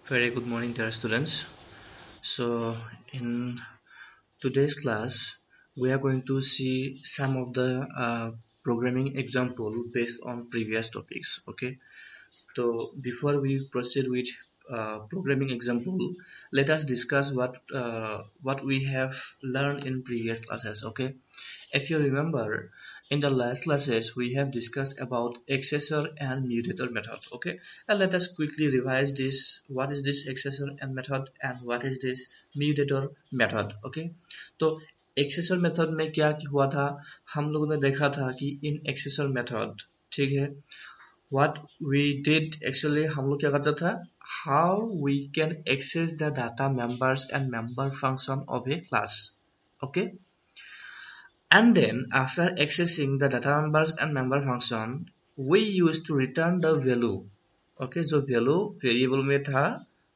Very good morning, dear students. So, in today's class, we are going to see some of the programming example based on previous topics. Okay. So, before we proceed with programming example, let us discuss what we have learned in previous classes. Okay. If you remember, in the last classes, we have discussed about accessor and mutator method. Okay, and let us quickly revise this. What is this accessor and method, and what is this mutator method? Okay, तो accessor method में क्या हुआ था? हम लोगों ने देखा था कि in accessor method, ठीक है, what we did actually हम लोग क्या करता था? How we can access the data members and member function of a class. Okay. And then after accessing the data members and member function, we used to return the value. Okay, जो value variable में था,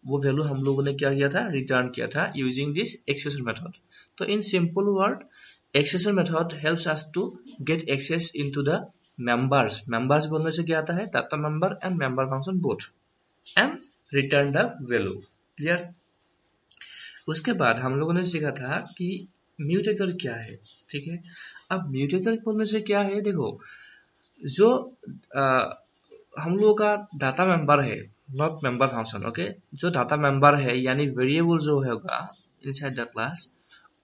वो value हम लोगों ने क्या किया था? Return किया था using this accessor method. तो in simple word, accessor method helps us to get access into the members. Members बोलने से क्या आता है? Data member and member function both, and return the value. Clear? उसके बाद हम लोगों ने सीखा था कि म्यूटेटर क्या है. ठीक है, अब म्यूटेटर बोलने से क्या है? देखो, जो हम लोगों का डाटा मेंबर है, नॉट मेंबर फंक्शन. ओके, जो डाटा मेंबर है यानी वेरिएबल जो होगा इनसाइड द क्लास,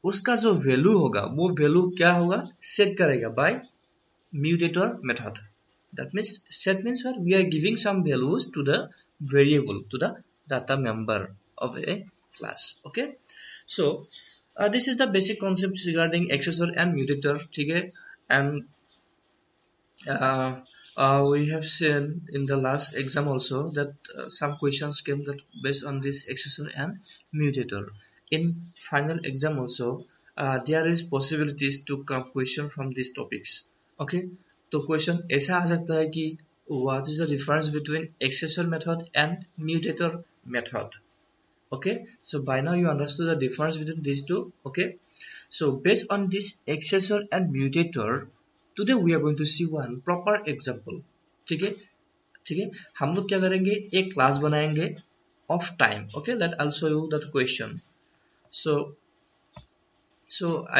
उसका जो वैल्यू होगा वो वैल्यू क्या होगा? सेट करेगा by mutator method. That means set means what? We are giving some values to the variable, to the data member of a class. Okay, so this is the basic concepts regarding accessor and mutator. ठीक है, and we have seen in the last exam also that some questions came that based on this accessor and mutator. In final exam also, there is possibilities to come question from these topics. Okay, तो question ऐसा आ सकता है कि what is the difference between accessor method and mutator method? Okay, so by now you understood the difference between these two. Okay, so based on this accessor and mutator, today we are going to see one proper example. ठीक है, ठीक है, हम लोग क्या करेंगे? एक class बनाएंगे of time. Okay, let I'll show you that question. So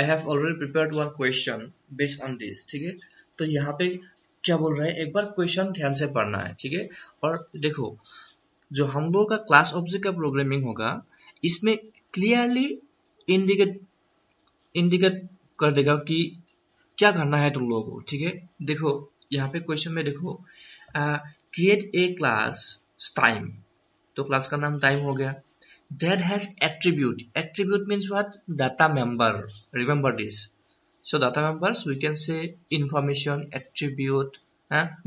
I have already prepared one question based on this. ठीक है, तो यहाँ पे क्या बोल रहे हैं? एक बार क्वेश्चन ध्यान से पढ़ना है. ठीक है, और देखो, जो हम लोगों का क्लास ऑब्जेक्ट का प्रोग्रामिंग होगा, इसमें क्लियरली इंडिकेट कर देगा कि क्या करना है तुम लोगों को. ठीक है, देखो यहाँ पे क्वेश्चन में देखो, क्रिएट ए क्लास टाइम, तो क्लास का नाम टाइम हो गया. That has attribute. Attribute means what? Data member. Remember this. So data members we can say information, attribute,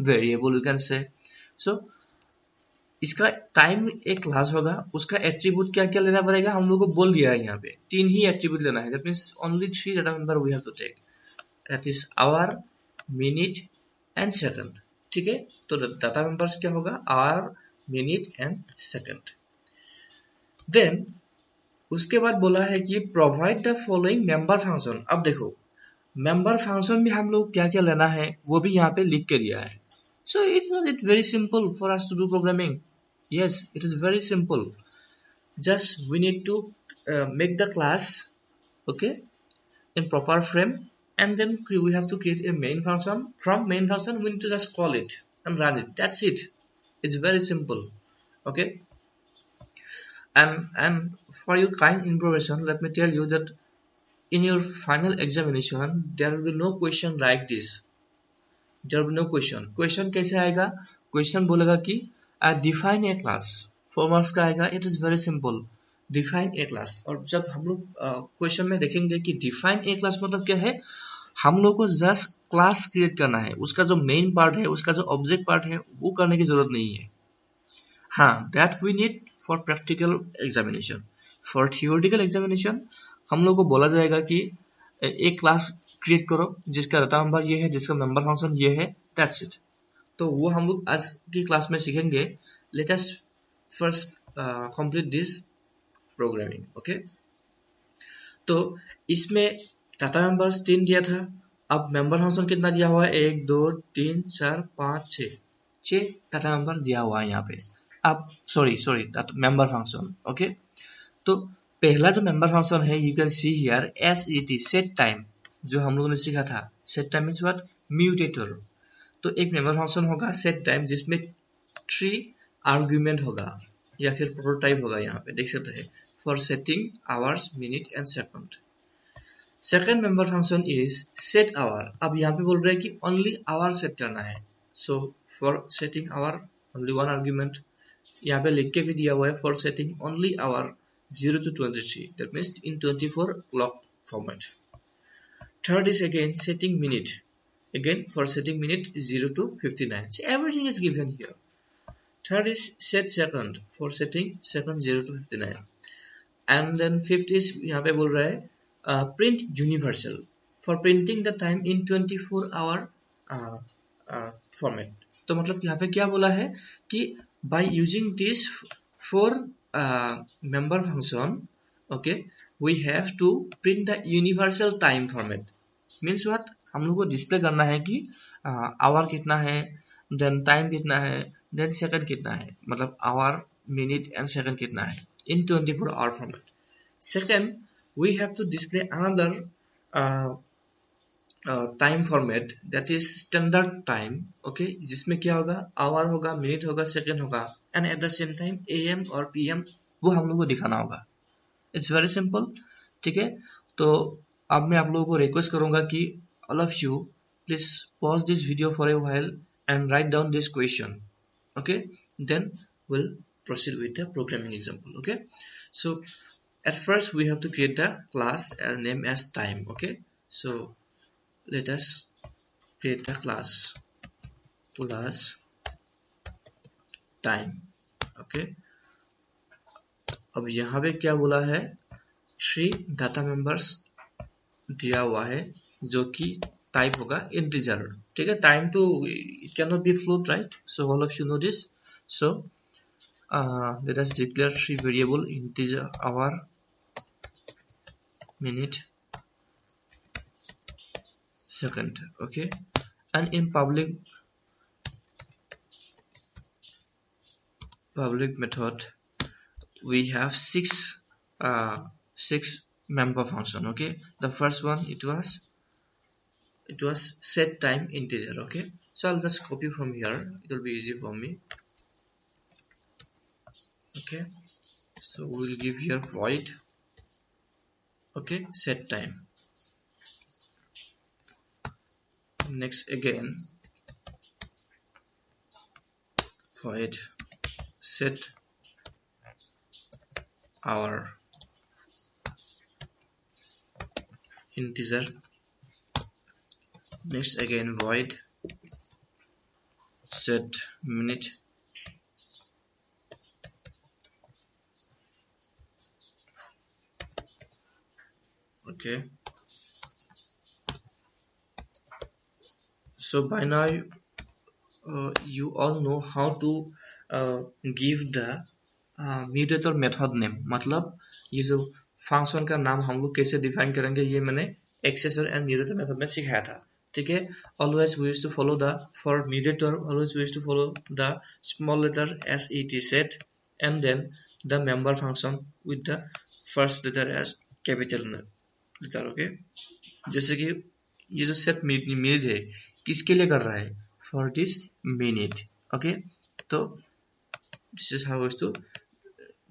variable we can say. So इसका टाइम एक class होगा, उसका attribute क्या क्या लेना पड़ेगा? हम लोग को बोल दिया है यहाँ पे 3 ही एट्रीब्यूट लेना है. That means only 3 data member we have to take. That is hour, minute and second. ठीक है, तो डाटा मेंबर्स क्या होगा? Hour, minute and second. Then उसके बाद बोला है कि provide the following member function. अब देखो, मेंबर फंक्शन में हम लोग क्या क्या लेना है वो भी यहाँ पे लिख के दिया है. So it's not it very simple for us to do programming. Yes, it is very simple. Just we need to make the class, okay, in proper frame, and then we have to create a main function. From main function we need to just call it and run it. That's it. It's very simple. Okay, and for your kind information, let me tell you that in your final examination there will be no question like this. There will be no question. Question कैसे आएगा? Question बोलेगा कि define a class. 4 marks का आएगा. It is very simple. Define a class. और जब हम लोग क्वेश्चन में देखेंगे कि define a class मतलब क्या है, हम लोग को just क्लास क्रिएट करना है. उसका जो मेन पार्ट है, उसका जो ऑब्जेक्ट पार्ट है, वो करने की जरूरत नहीं है. हाँ, that we need for practical examination. For theoretical examination हम लोग को बोला जाएगा कि एक क्लास क्रिएट करो जिसका डाटा नंबर ये है, जिसका मेंबर फंक्शन ये है. That's it. तो वो हम लोग आज की क्लास में सीखेंगे. Let us first complete this programming. Okay, तो इसमें डाटा मेंबर्स 3 दिया था. अब मेंबर फंक्शन कितना दिया हुआ है? 1 2 3 4 5 6 डाटा मेंबर दिया हुआ है यहाँ पे. अब sorry that member function okay. तो पहला जो मेंबर फंक्शन है you can see here set set time, जो हम लोगों ने सीखा था। Set time means what, mutator. तो एक मेंबर फंक्शन होगा सेट टाइम जिसमें 3 आर्गुमेंट होगा या फिर प्रोटोटाइप होगा, यहाँ पे देख सकते हैं for setting hours minute and second. Second member function is set hour. अब यहाँ पे बोल रहे हैं कि ओनली आवर सेट करना है। So for setting hour only one argument, यहाँ पे लिख के भी दिया हुआ है for setting only hour 0 to 23, that means in 24 clock format. Third is again setting minute, again for setting minute 0 to 59. So everything is given here. Third is set second for setting second 0 to 59. And then fifth is यहाँ पे बोल रहा है print universal for printing the time in 24 hour format. तो मतलब यहाँ पे क्या बोला है कि by using this for member function, okay, we have to print the universal time format. Means what, हम लोग को डिस्प्ले करना है कि आवर कितना है, देन टाइम कितना है, देन सेकंड कितना है, मतलब आवर मिनट एंड सेकंड कितना है in 24 hour format. Second, we have to display another time format that is standard time, okay, जिसमें क्या होगा, आवर होगा, मिनट होगा, सेकंड होगा, and at the same time am और पीएम वो हम लोग को दिखाना होगा। इट्स वेरी सिंपल, ठीक है। तो अब मैं आप लोगों को रिक्वेस्ट करूंगा कि all of you please pause this video for a while and write down this question, okay, then we'll proceed with the programming example, okay. So at first we have to create the class name as time, okay. So let us create the class time, okay. अब यहाँ पे क्या बोला है, 3 data members दिया हुआ है जो कि टाइप होगा इंटीजर, ठीक है। टाइम तो it can not be float, right. So all of you know this. So let us declare 3 variable integer hour, minute, second, okay. And in public method we have 6 member function, okay. The first one it was set time integer, okay. So I'll just copy from here, it will be easy for me, okay. So we'll give here void, okay, set time. Next again void set hour integer. Next again void set minute, okay. So by now you all know how to give the mutator method name, मतलब ये जो function का नाम हम लोग कैसे define करेंगे ये मैंने एक्सेसर एंड म्यूटेटर मेथड में सिखाया था, ठीक है। Always we used to follow the for mutator always we used to follow the small letter set set and then the member function with the first letter as capital letter, okay. जैसे कि ये जो set minute है किसके लिए कर रहा है, फॉर दिस मिनट, ओके। तो this is how to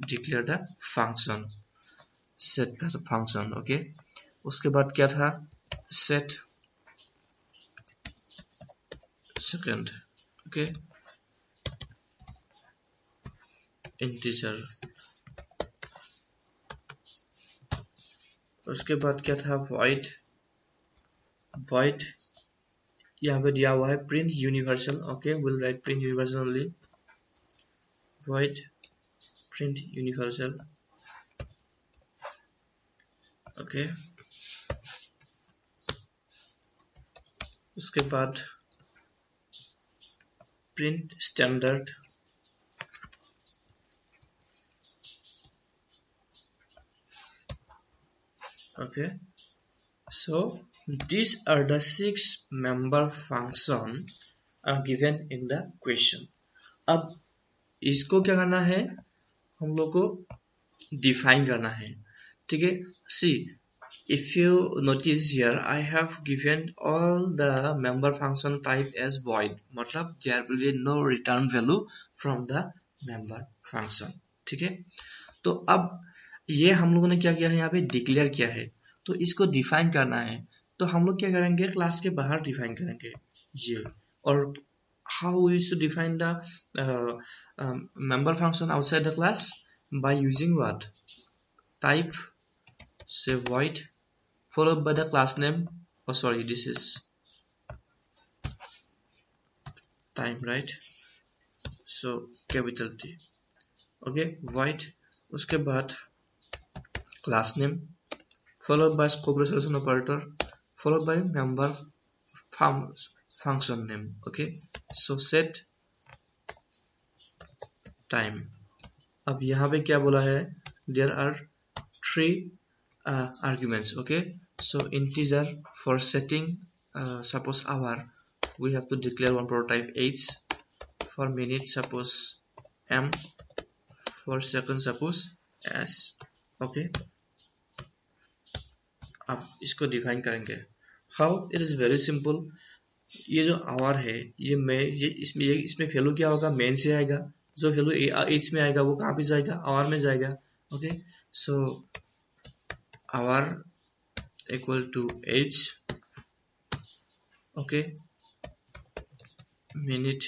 declare the function, set as a function, okay. उसके बाद क्या था, set second, okay, integer। उसके बाद क्या था, void यहाँ पे दिया हुआ है print universal, okay, we'll write print universal only, void print universal, okay। उसके बाद print standard, okay। So these are the 6 member function are given in the question. अब इसको क्या करना है, हम लोग को डिफाइन करना है, ठीक है। सी, if you notice here, I have given all the member function type as void, मतलब there will be no return value from the member function, ठीक है। तो अब ये हम लोगों ने क्या किया है, यहाँ पे डिक्लेयर किया है, तो इसको डिफाइन करना है, तो हम लोग क्या करेंगे, क्लास के बाहर डिफाइन करेंगे ये। और how we used to define the member function outside the class, by using what, type, say void, followed by the class name. Oh sorry, this is time, right? So capital T, okay, void, उसके बाद class name, followed by scope resolution operator, followed by member function name, okay. So set time। अब यहाँ पे क्या बोला है, there are three arguments, okay. So integer for setting, suppose hour, we have to declare one prototype h, for minute suppose m, for second suppose s, okay। अब इसको define करेंगे, how, it is very simple. ये जो our है, ये इसमें value क्या होगा, मेन से आएगा, जो वैल्यू एच में आएगा वो कहाँ पे जाएगा, आवर में जाएगा, okay. So hour equal to H, okay, minute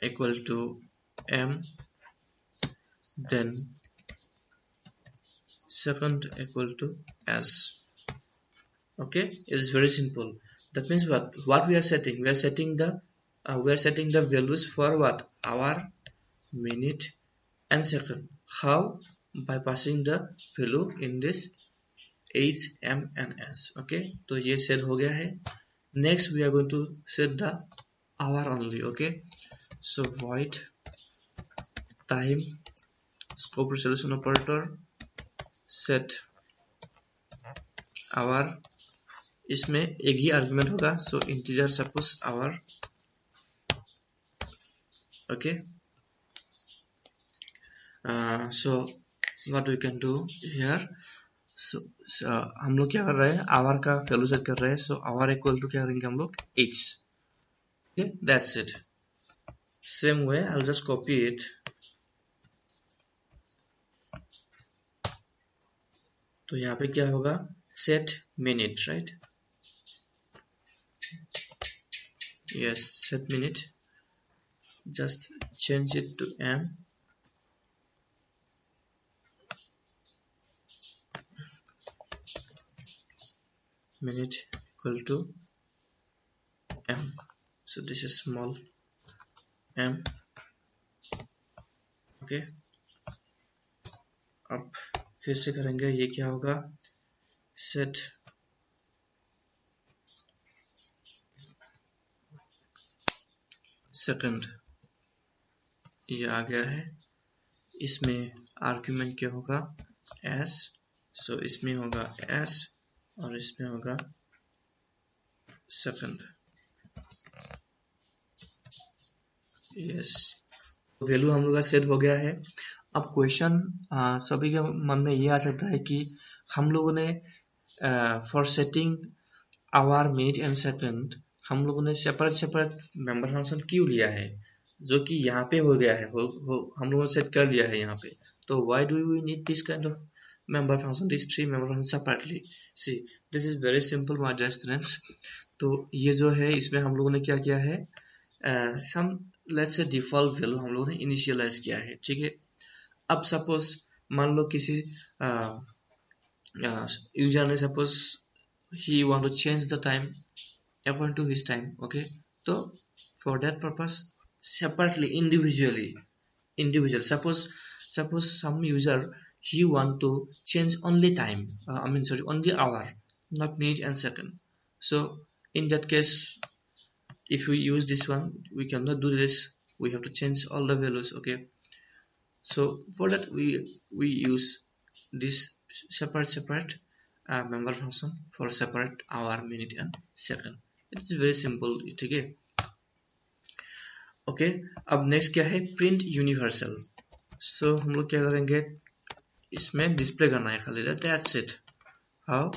equal to M, then second equal to s, okay। It is very simple. That means what we are setting, we are setting the values for what, hour, minute and second. How? By passing the value in this h, m and s, okay। तो ये set हो गया है। Next we are going to set the hour only, okay। So void time, scope resolution operator, set hour, इसमें एक ही argument होगा, so integer suppose hour, okay. So what we can do here, so हम लोग क्या कर रहे हैं, आवर का वैल्यू सेट कर रहे हैं, सो आवर इक्वल टू क्या करेंगे हम लोग, H, okay, that's it. Same way I will just copy it, तो यहाँ पे क्या होगा, set minute, right, yes, set minute, just change it to m, minute equal to m, so this is small m, okay। अब फिर से करेंगे, ये क्या होगा, सेट सेकंड, ये आ गया है, इसमें आर्ग्यूमेंट क्या होगा, s, सो इसमें होगा s और इसमें होगा सेकंड, यस। वैल्यू हम लोग का सेट हो गया है। अब क्वेश्चन सभी के मन में ये आ सकता है कि हम लोगों ने for setting hour, minute and second हम लोगों ने सेपरेट मेंबर फंक्शन क्यों लिया है, जो कि यहाँ पे हो गया है, हम लोगों ने सेट कर लिया है यहाँ पे, तो why do we need this kind of member function, these three member function separately? See, this is very simple my dear students। तो ये जो है, इसमें हम लोगों ने क्या किया है, सम लेट्स से डिफॉल्ट वैल्यू हम लोगों ने इनिशियलाइज किया है, ठीक है। अब सपोज मान लो किसी यूजर ने suppose he want to change the time according to his time, okay। तो for that purpose separately, individual, suppose some user he want to change only time, only hour, not minute and second, so in that case if we use this one, we cannot do this, we have to change all the values, okay। So for that we use this separate member function for separate hour, minute and second। It is very simple, ठीक है। Okay, अब next क्या है, print universal. सो हम लोग क्या करेंगे, इसमें डिस्प्ले करना है खाली, that's it. How,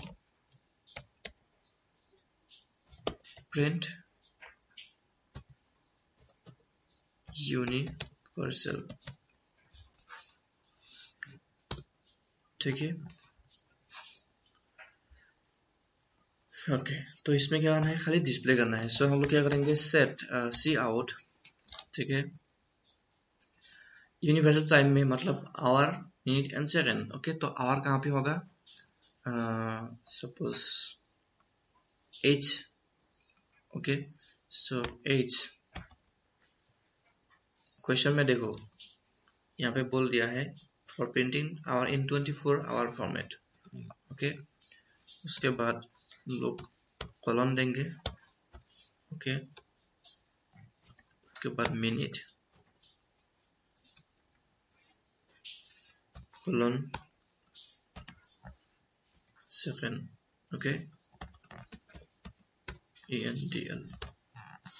print universal, ठीक है। ओके, तो इसमें क्या करना है, खाली डिस्प्ले करना है। सो हम लोग क्या करेंगे, सेट सी आउट, ठीक है। यूनिवर्सल टाइम में मतलब hour, minute and second. Okay, तो आवर कहाँ पे होगा, suppose H, okay. So H, question में देखो यहाँ पे बोल दिया है for printing hour in 24 hour format, okay. उसके बाद हम लोग कॉलन देंगे, ओके। उसके बाद minute, colon second, okay, ENDL,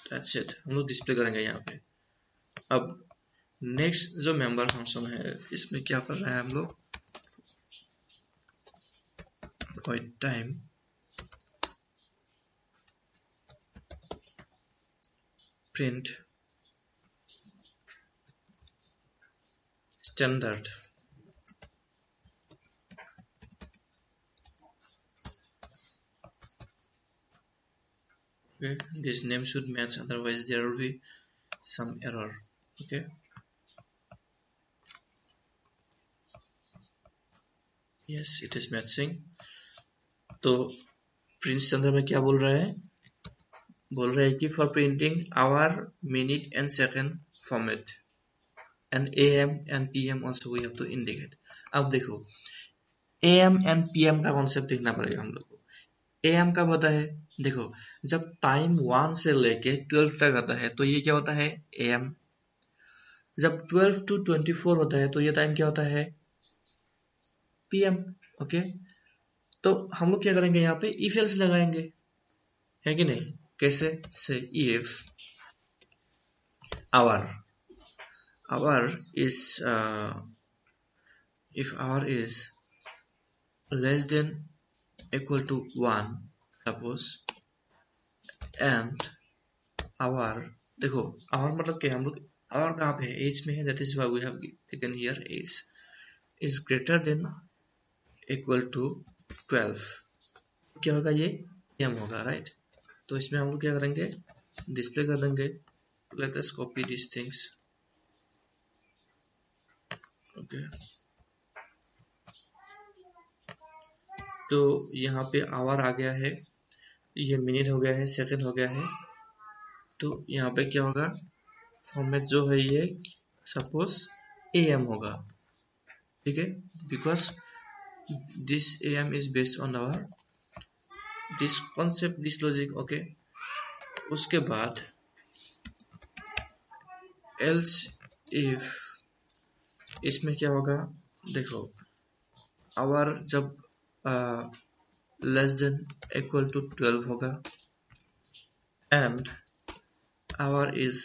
that's it. हम लोग डिस्प्ले करेंगे यहाँ पे। अब नेक्स्ट जो मेंबर फंक्शन है, इसमें क्या कर रहे हैं हम लोग, void time print standard, okay. This name should match, otherwise there will be some error, okay. Yes, it is matching। तो प्रिंट स्टैंडर्ड में क्या बोल रहे हैं, बोल रहे हैं कि for printing hour, minute and second format and AM and PM also we have to indicate। अब देखो AM एंड PM का कॉन्सेप्ट देखना पड़ेगा हम लोग को। AM कब होता है, देखो जब टाइम 1 से लेके 12 तक आता है तो ये क्या होता है, AM। जब 12 to 24 होता है तो ये टाइम क्या होता है, PM, ओके। तो हम लोग क्या करेंगे, यहाँ पे इफ एल्स लगाएंगे, है कि नहीं। कैसे, से if our is if r is less than equal to 1 suppose, and our, देखो our मतलब क्या है, हम लोग our कहाँ पे है, h में है, that is why we have taken here h is greater than equal to 12, क्या होगा ये m होगा, राइट। तो इसमें हम लोग क्या करेंगे, डिस्प्ले कर देंगे। let us copy these things, okay. तो यहाँ पे आवर आ गया है, ये मिनट हो गया है, सेकंड हो गया है। तो यहाँ पे क्या होगा, फॉर्मेट जो है ये सपोज AM होगा, ठीक है, because this AM is based on hour this concept, this logic, okay. उसके बाद एल्स इफ, इसमें क्या होगा, देखो आवर जब लेस देन इक्वल टू 12 होगा and our is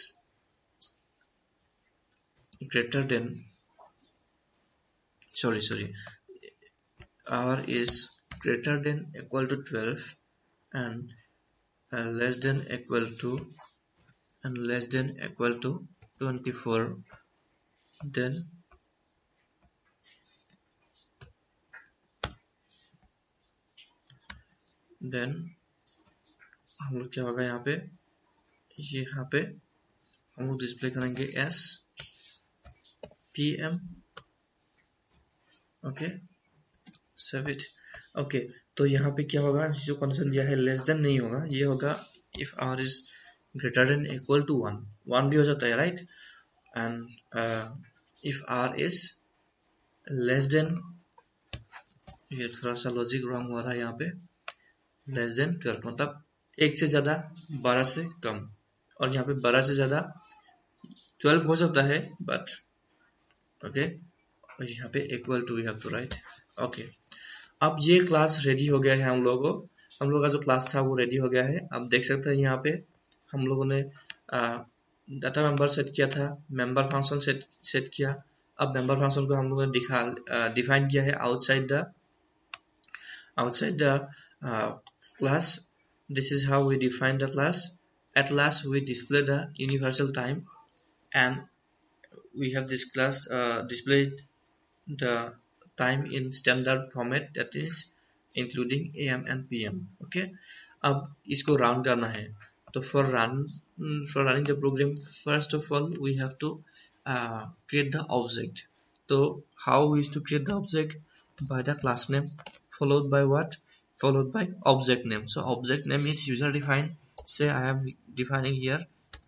greater then, sorry, hour is greater than equal to 12 and less than equal to and less than equal to 24, then हम लोग क्या होगा, यहाँ पे हम लोग डिस्प्ले करेंगे S PM, okay, save it, okay. तो यहाँ पे क्या होगा, जो कंडीशन दिया है लेस देन नहीं होगा, ये होगा if R is greater than equal to 1 भी हो जाता है, right. And if R is less than, ये थोड़ा सा लॉजिक रॉन्ग हुआ था यहाँ पे, लेस देन 12 मतलब 1 से ज्यादा 12 से कम, और यहाँ पे 12 से ज्यादा 12 हो सकता है बट, ओके। और यहाँ पे equal to we have to write, okay. अब ये क्लास रेडी हो गया है, हम लोगों को, हम लोग का जो क्लास था वो रेडी हो गया है। अब देख सकते हैं यहाँ पे हम लोगों ने डाटा मेंबर सेट किया था, मेंबर फंक्शन सेट किया। अब मेंबर फंक्शन को हम लोगों ने डिफाइन किया है outside the class. This is how we define the class. At last we display the universal time, and we have this class displayed the time in standard format, that is including am and pm. Okay, अब इसको run करना है, तो for running the program, first of all we have to create the object. So how we is to create the object? By the class name followed by what? Followed by object name. So object name is user defined. Say I am defining here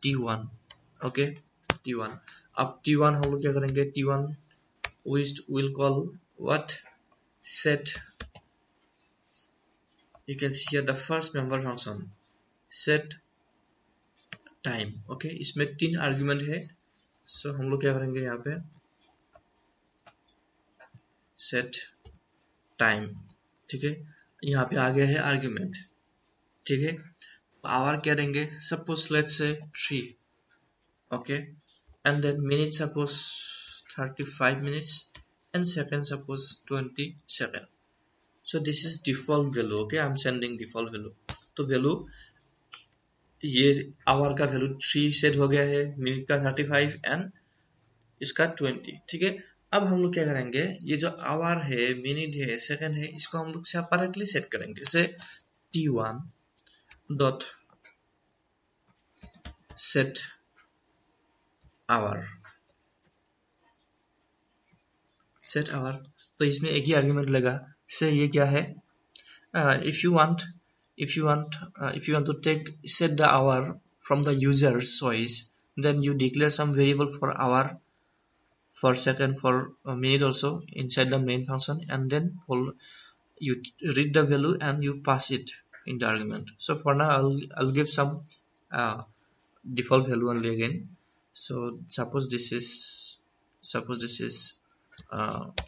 t1. Okay, t1. अब t1 हम लोग क्या करेंगे? t1 we will call what? Set. You can see here the first member function set time. Okay, इसमें 3 argument है, सो हम लोग क्या करेंगे यहाँ पे set time. ठीक है, यहाँ पे आ गया है आर्ग्यूमेंट. ठीक है, आवर क्या देंगे? Suppose let's say 3. Okay, and then minute suppose 35 minutes and second suppose 20 seconds. So this is default value. Okay, I'm sending default value. तो value ये आवर का वैल्यू 3 सेट हो गया है, मिनट का 35 एंड इसका 20. ठीक है, अब हम लोग क्या करेंगे? ये जो आवर है, मिनट है, सेकंड है, इसको हम लोग सेपरेटली सेट करेंगे. जैसे t1 dot set hour, set hour. तो इसमें एक ही आर्गुमेंट लगा. से ये क्या है? if you want to take set the hour from the user's choice, then you declare some variable for hour, for second, for a minute also inside the main function, and then you read the value and you pass it in the argument. So for now I'll give some default value only again. So suppose this is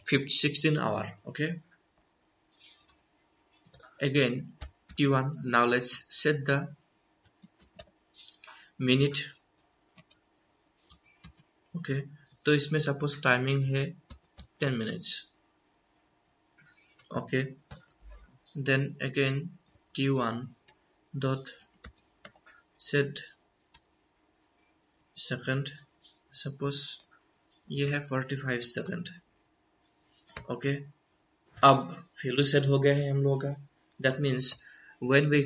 16 hour. Okay, again t1. Now let's set the minute. Okay, तो इसमें suppose timing है 10 minutes. Okay, then again t1 dot set second, suppose ये है 45 second. Okay, अब value set हो गया है हम लोगों का. That means when we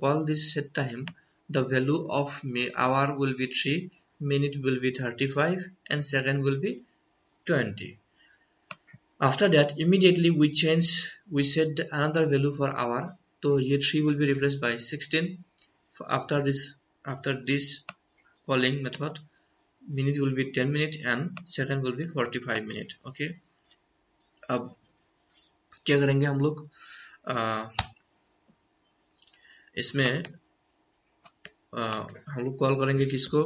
call this set time, the value of hour will be 3, minute will be 35, and second will be 20. After that immediately we set another value for hour. So here 3 will be replaced by 16. After this calling method, minute will be 10 minutes and second will be 45 minutes. Okay, अब क्या करेंगे हम लोग? इसमें हम लोग call करेंगे किसको?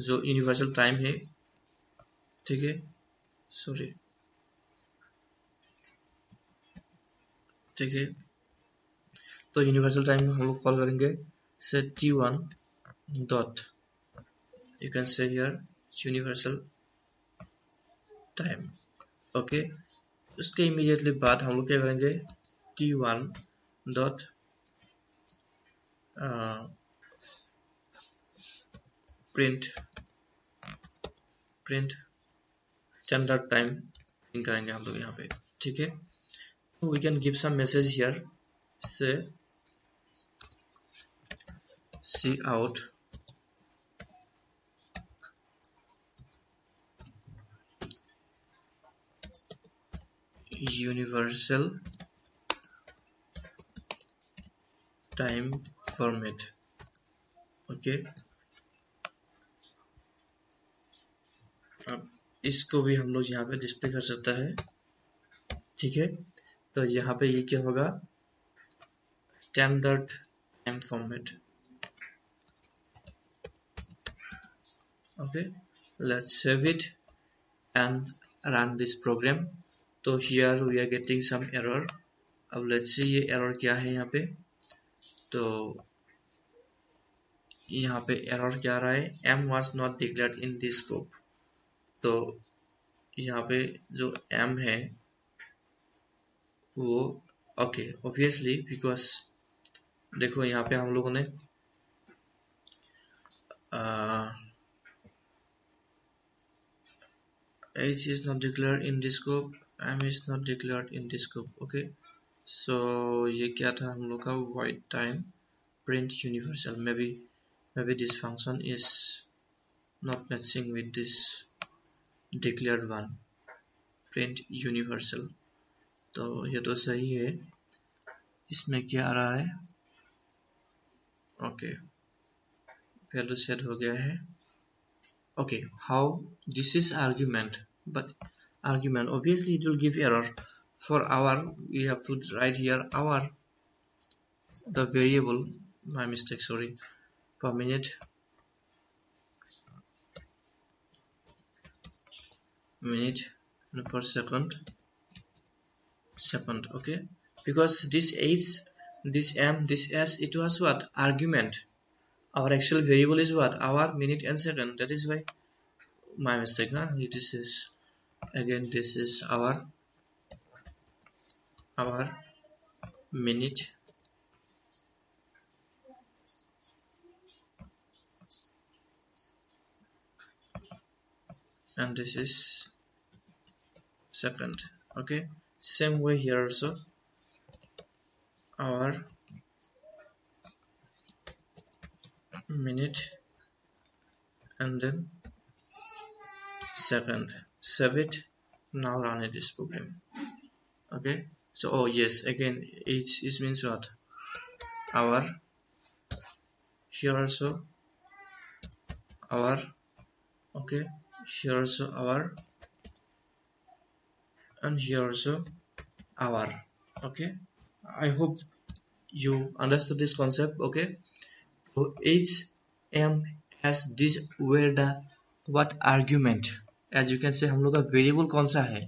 जो यूनिवर्सल टाइम है. ठीक है, सॉरी, ठीक है, तो यूनिवर्सल टाइम हम लोग कॉल करेंगे से t1 dot, you can say here universal time. Okay, उसके इमीडिएटली बाद हम लोग क्या करेंगे? t1 dot print standard time करेंगे हम लोग यहाँ पे. ठीक है, we can give some message here. Say cout universal time format. Okay, अब इसको भी हम लोग यहाँ पे डिस्प्ले कर सकता है. ठीक है, तो यहाँ पे ये क्या होगा? Standard time format. Okay, let's save it and run this program. तो here we are getting some error. अब let's see ये error क्या है यहाँ पे. तो यहाँ पे एरर क्या आ रहा है, m was not declared in this scope। तो यहाँ पे जो m है वो ओके ऑब्वियसली बिकॉज देखो यहाँ पे हम लोगों ने h is not declared in this scope, m is not declared in this scope। Okay so ये क्या था हम लोग का void time print universal। maybe this function is not matching with this declared one print universal। तो ये तो सही है, इसमें क्या आ रहा है, ओके वैल्यू सेट हो गया है। okay how this is argument, but argument obviously it will give error। for our we have to write here our the variable, my mistake, sorry, for minute and for second, okay, because this h, this m, this s, it was what argument, our actual variable is what our minute and second, that is why my mistake, huh? This is again, this is our minute and this is second। okay, same way here also our minute and then second, save it, now run it, this program। okay, so oh yes, again h is means what our, here also our, okay, here also our, and here also our। okay, I hope you understood this concept। okay, so h, m, s, these were the what argument। as you can say हम लोग का variable कौन सा है,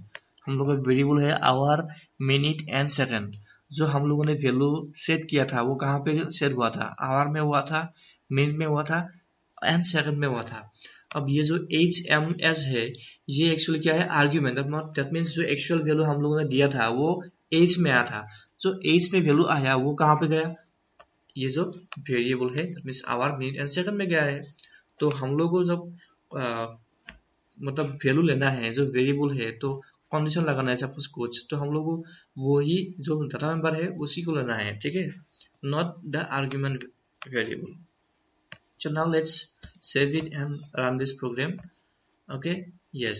हम लोग का variable है आवर, मिनट एंड सेकंड। जो हम लोगों ने वैल्यू सेट किया था वो कहाँ पे सेट हुआ था, आवर में हुआ था, मिनट में हुआ था एंड सेकंड में हुआ था। अब ये जो एच एम एस है ये एक्चुअली क्या है, आर्ग्यूमेंट। अब दैट मीन्स जो एक्चुअल वैल्यू हम लोगों ने दिया था वो एच में आया था, जो एच में वैल्यू आया वो कहाँ पे गया, ये जो वेरिएबल है that means hour, minute and second में गया है। तो हम लोग को जब मतलब वैल्यू लेना है जो वेरिएबल है तो कंडीशन लगाना है सपोज कुछ, तो हम लोग को वही जो डाटा मेंबर है उसी को लेना है, ठीक है, not the argument variable. so now let's save it and run this program। okay, yes,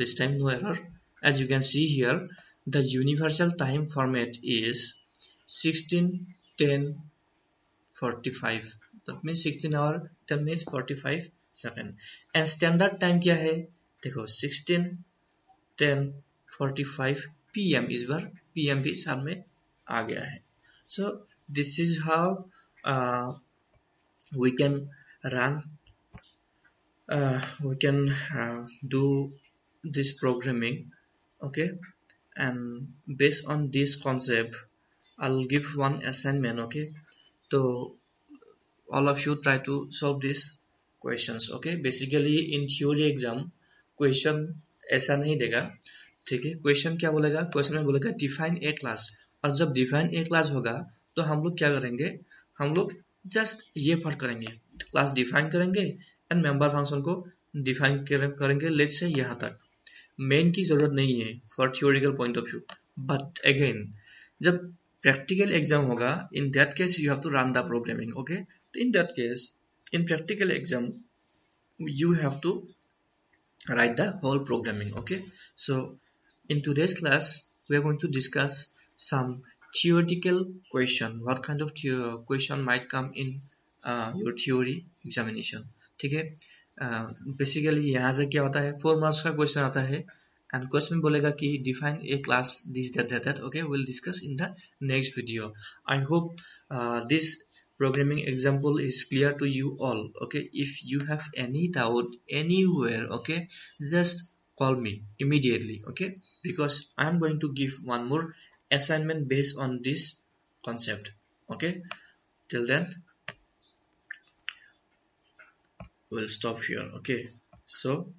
this time no error। as you can see here the universal time format is 16:10:45, that means 16 hour 10 minutes 45 second। and standard time क्या है, देखो 16:10:45 pm, इस बार pm भी साथ में आ गया है। so this is how we can run we can do this programming। okay, and based on this concept I'll give one assignment। okay, so all of you try to solve these questions। okay, basically in theory exam question ऐसा नहीं देगा, ठीक है। Question क्या बोलेगा, question में बोलेगा define a class, और जब डिफाइन ए क्लास होगा तो हम लोग क्या करेंगे, हम लोग जस्ट ये पार्ट करेंगे, क्लास डिफाइन करेंगे एंड मेंबर फंक्शन को डिफाइन करेंगे, लेट्स से यहाँ तक। मेन की जरूरत नहीं है for theoretical point of view, but again जब प्रैक्टिकल एग्जाम होगा in that case you have to run the programming. Okay, तो in that case in practical exam you have to write the whole programming। okay, so in today's class we are going to discuss some theoretical question, what kind of question might come in your theory examination। ठीक है, basically यहाँ से क्या होता है 4 marks का question आता है एंड क्वेश्चन बोलेगा कि define a class this that. Okay, will discuss in the next video. I hope this programming example is clear to you all। okay, if you have any doubt anywhere, okay, just call me immediately। okay, because I am going to give one more assignment based on this concept। okay, till then we'll stop here. Okay, so